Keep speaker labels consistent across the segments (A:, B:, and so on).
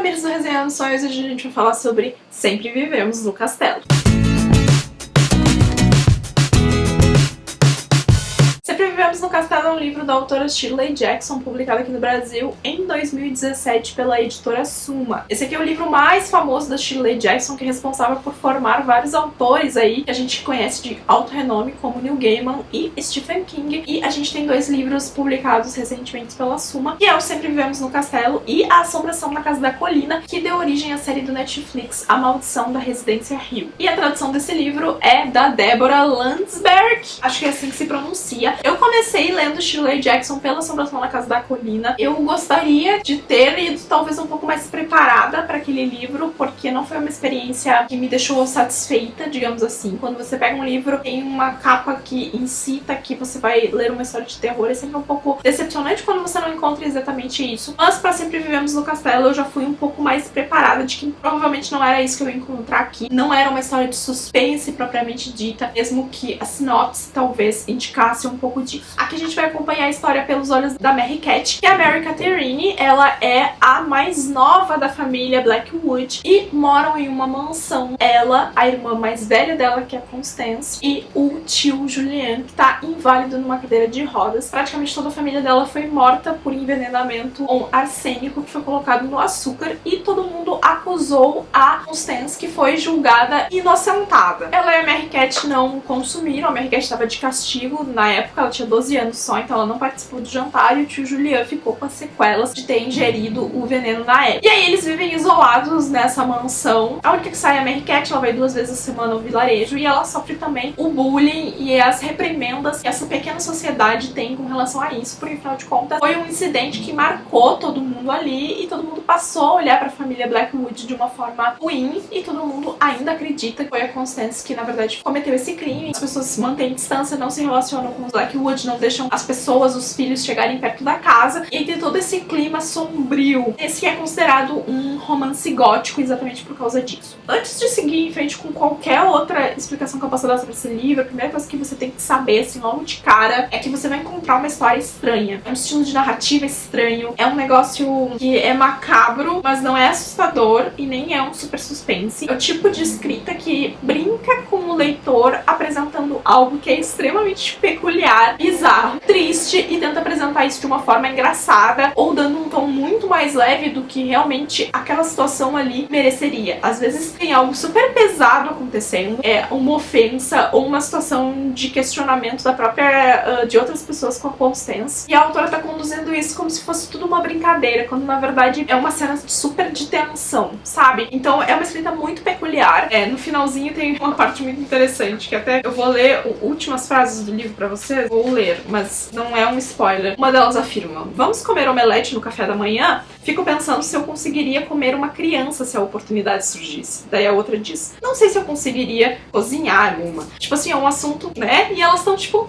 A: Tamires do Resenhando Sonhos e hoje a gente vai falar sobre Sempre Vivemos no Castelo. Sempre Vivemos no Castelo é um livro da autora Shirley Jackson, publicado aqui no Brasil em 2017 pela editora Suma. Esse aqui é o livro mais famoso da Shirley Jackson, que é responsável por formar vários autores aí que a gente conhece de alto renome, como Neil Gaiman e Stephen King. E a gente tem dois livros publicados recentemente pela Suma, que é o Sempre Vivemos no Castelo e A Assombração na Casa da Colina, que deu origem à série do Netflix A Maldição da Residência Hill. E a tradução desse livro é da Deborah Landsberg, acho que é assim que se pronuncia. Eu comecei lendo Shirley Jackson pela Assombração na Casa da Colina. Eu gostaria de ter ido talvez um pouco mais preparada para aquele livro, porque não foi uma experiência que me deixou satisfeita, digamos assim. Quando você pega um livro, tem uma capa que incita que você vai ler uma história de terror, é sempre um pouco decepcionante quando você não encontra exatamente isso. Mas para Sempre Vivemos no Castelo eu já fui um pouco mais preparada de que provavelmente não era isso que eu ia encontrar aqui. Não era uma história de suspense propriamente dita, mesmo que a sinopse talvez indicasse um pouco disso. Aqui a gente vai acompanhar a história pelos olhos da Mary Cat, que é a Mary Catherine. Ela é a mais nova da família Blackwood e moram em uma mansão. Ela, a irmã mais velha dela, que é a Constance, e o tio Julian, que tá inválido numa cadeira de rodas. Praticamente toda a família dela foi morta por envenenamento com arsênico que foi colocado no açúcar, e todo mundo acusou a Constance, que foi julgada inocentada. Ela e a Mary Cat não consumiram, a Mary Cat estava de castigo na época, ela tinha 12 anos só, então ela não participou do jantar, e o tio Julian ficou com as sequelas de ter ingerido o veneno na época. E aí eles vivem isolados nessa mansão. A única que sai é a Mary Cat, ela vai 2 vezes a semana ao vilarejo, e ela sofre também o bullying e as reprimendas que essa pequena sociedade tem com relação a isso, porque afinal de contas foi um incidente que marcou todo mundo ali, e todo mundo passou a olhar pra família Blackwood de uma forma ruim, e todo mundo ainda acredita que foi a Constance que na verdade cometeu esse crime. As pessoas mantêm distância, não se relacionam com os Blackwood, não deixam as pessoas, os filhos chegarem perto da casa, e tem todo esse clima sombrio. Esse é considerado um romance gótico exatamente por causa disso. Antes de seguir em frente com qualquer outra explicação que eu possa dar sobre esse livro, a primeira coisa que você tem que saber, assim, logo de cara, é que você vai encontrar uma história estranha. É um estilo de narrativa estranho, é um negócio que é macabro, mas não é assustador e nem é um super suspense. É o tipo de escrita que brinca com o leitor apresentando algo que é extremamente peculiar, bizarro, triste, e tenta apresentar isso de uma forma engraçada ou dando um tom muito mais leve do que realmente aquela situação ali mereceria. Às vezes tem algo super pesado acontecendo, é uma ofensa ou uma situação de questionamento da própria de outras pessoas com a Constance, e a autora tá conduzindo isso como se fosse tudo uma brincadeira, quando na verdade é uma cena super de tensão, sabe? Então é uma escrita muito peculiar. No finalzinho tem uma parte muito interessante, que até eu vou ler últimas frases do livro pra vocês, vou ler, mas não é um spoiler. Uma delas afirma: vamos comer omelete no café da manhã? Fico pensando se eu conseguiria comer uma criança se a oportunidade surgisse. Daí a outra diz: não sei se eu conseguiria cozinhar uma. Tipo assim, é um assunto, né? E elas estão tipo...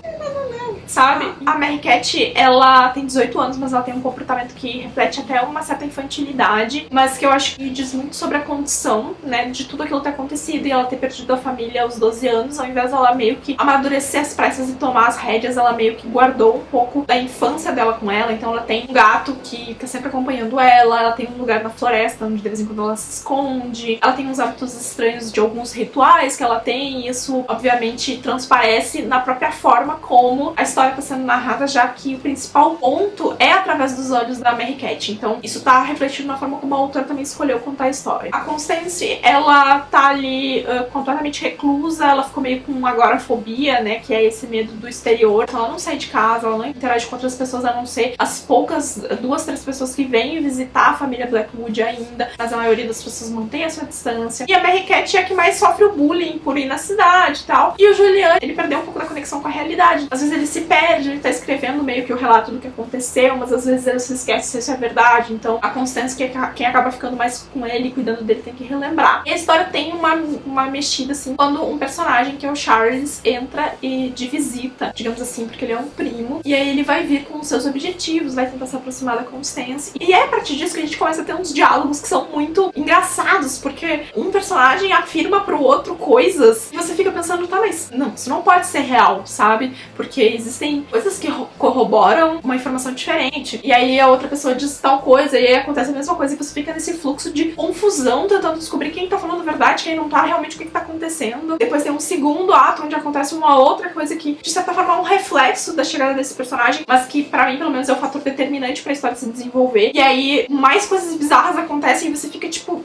A: sabe? A Mary Cat, ela tem 18 anos, mas ela tem um comportamento que reflete até uma certa infantilidade, mas que eu acho que diz muito sobre a condição, né, de tudo aquilo ter acontecido, e ela ter perdido a família aos 12 anos, ao invés dela meio que amadurecer as pressas e tomar as rédeas, ela meio que guardou um pouco da infância dela com ela. Então ela tem um gato que tá sempre acompanhando ela tem um lugar na floresta onde de vez em quando ela se esconde, ela tem uns hábitos estranhos de alguns rituais que ela tem, e isso obviamente transparece na própria forma como a história está sendo narrada, já que o principal ponto é através dos olhos da Mary Cat. Então isso tá refletido na forma como a autora também escolheu contar a história. A Constance, ela tá ali completamente reclusa, ela ficou meio com agorafobia, né, que é esse medo do exterior. Então ela não sai de casa, ela não interage com outras pessoas, a não ser as poucas 2, 3 pessoas que vêm visitar a família Blackwood ainda, mas a maioria das pessoas mantém a sua distância. E a Mary Cat é a que mais sofre o bullying por ir na cidade e tal. E o Julian, ele perdeu um pouco da conexão com a realidade. Às vezes ele se perde, ele tá escrevendo meio que o relato do que aconteceu, mas às vezes ele se esquece se isso é verdade. Então a Constance, que é quem acaba ficando mais com ele, cuidando dele, tem que relembrar. E a história tem uma mexida, assim, quando um personagem, que é o Charles, entra de visita, digamos assim, porque ele é um primo, e aí ele vai vir com os seus objetivos, vai tentar se aproximar da Constance. E é a partir disso que a gente começa a ter uns diálogos que são muito engraçados, porque um personagem afirma pro outro coisas, e você fica pensando, tá, mas não, isso não pode ser real, sabe? Porque existe existem coisas que corroboram uma informação diferente. E aí a outra pessoa diz tal coisa, e aí acontece a mesma coisa, e você fica nesse fluxo de confusão, tentando descobrir quem tá falando a verdade, quem não tá, realmente o que tá acontecendo. Depois tem um segundo ato, onde acontece uma outra coisa que, de certa forma, é um reflexo da chegada desse personagem, mas que, pra mim, pelo menos, é o fator determinante pra história se desenvolver. E aí, mais coisas bizarras acontecem e você fica, tipo...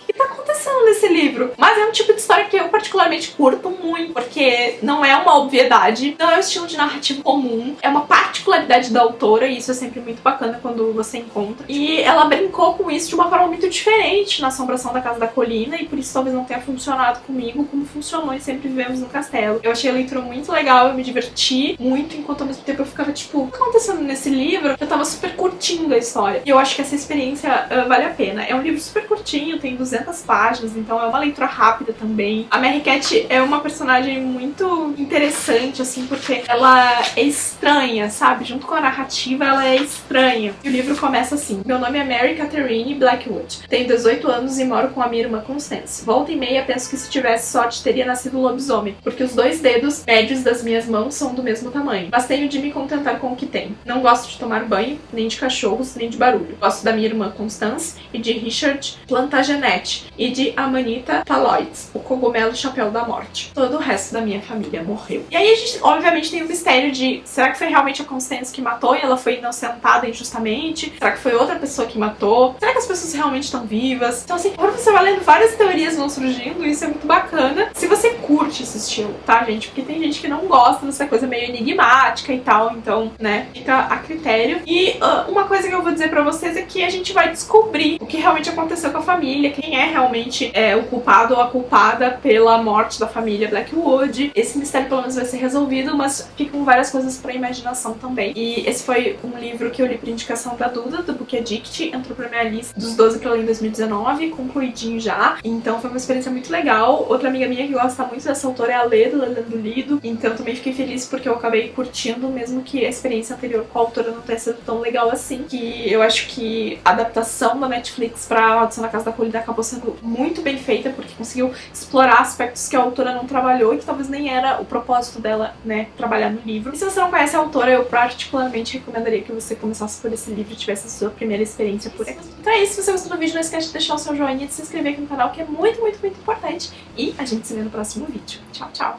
A: O que tá acontecendo nesse livro? Mas é um tipo de história que eu particularmente curto muito, porque não é uma obviedade, não é um estilo de narrativa comum, é uma particularidade da autora, e isso é sempre muito bacana quando você encontra. E ela brincou com isso de uma forma muito diferente na Assombração da Casa da Colina, e por isso talvez não tenha funcionado comigo como funcionou em Sempre Vivemos no Castelo. Eu achei a leitura muito legal, eu me diverti muito, enquanto ao mesmo tempo eu ficava tipo, o que tá acontecendo nesse livro? Eu tava super curtindo a história. E eu acho que essa experiência vale a pena. É um livro super curtinho, tem 200 páginas, então é uma leitura rápida também. A Mary Cat é uma personagem muito interessante, assim, porque ela é estranha, sabe? Junto com a narrativa, ela é estranha. E o livro começa assim: meu nome é Mary Catherine Blackwood. Tenho 18 anos e moro com a minha irmã Constance. Volta e meia penso que se tivesse sorte teria nascido lobisomem, porque os 2 dedos médios das minhas mãos são do mesmo tamanho. Mas tenho de me contentar com o que tenho. Não gosto de tomar banho, nem de cachorros, nem de barulho. Gosto da minha irmã Constance e de Richard Plantagenet e de Amanita Paloides, o cogumelo chapéu da morte. Todo o resto da minha família morreu. E aí a gente, obviamente, tem o mistério de, será que foi realmente a Constance que matou e ela foi inocentada injustamente? Será que foi outra pessoa que matou? Será que as pessoas realmente estão vivas? Então, assim, quando você vai lendo, várias teorias vão surgindo, e isso é muito bacana. Se você curte esse estilo, tá, gente? Porque tem gente que não gosta dessa coisa meio enigmática e tal, então, né, fica a critério. E uma coisa que eu vou dizer pra vocês é que a gente vai descobrir o que realmente aconteceu com a família, quem é realmente o culpado ou a culpada pela morte da família Blackwood. Esse mistério pelo menos vai ser resolvido, mas ficam várias coisas pra imaginação também. E esse foi um livro que eu li por indicação da Duda, do Book Addict, entrou pra minha lista dos 12 que eu li em 2019, concluidinho já. Então foi uma experiência muito legal. Outra amiga minha que gosta muito dessa autora é a Lê, do Lendo Lido, então também fiquei feliz porque eu acabei curtindo, mesmo que a experiência anterior com a autora não tenha sido tão legal assim, que eu acho que a adaptação da Netflix pra Maldição da Casa da Colina acabou sendo muito bem feita, porque conseguiu explorar aspectos que a autora não trabalhou e que talvez nem era o propósito dela, né, trabalhar no livro. E se você não conhece a autora, eu particularmente recomendaria que você começasse por esse livro e tivesse a sua primeira experiência por aqui. Então é isso, se você gostou do vídeo, não esquece de deixar o seu joinha e de se inscrever aqui no canal, que é muito, muito, muito importante. E a gente se vê no próximo vídeo. Tchau, tchau!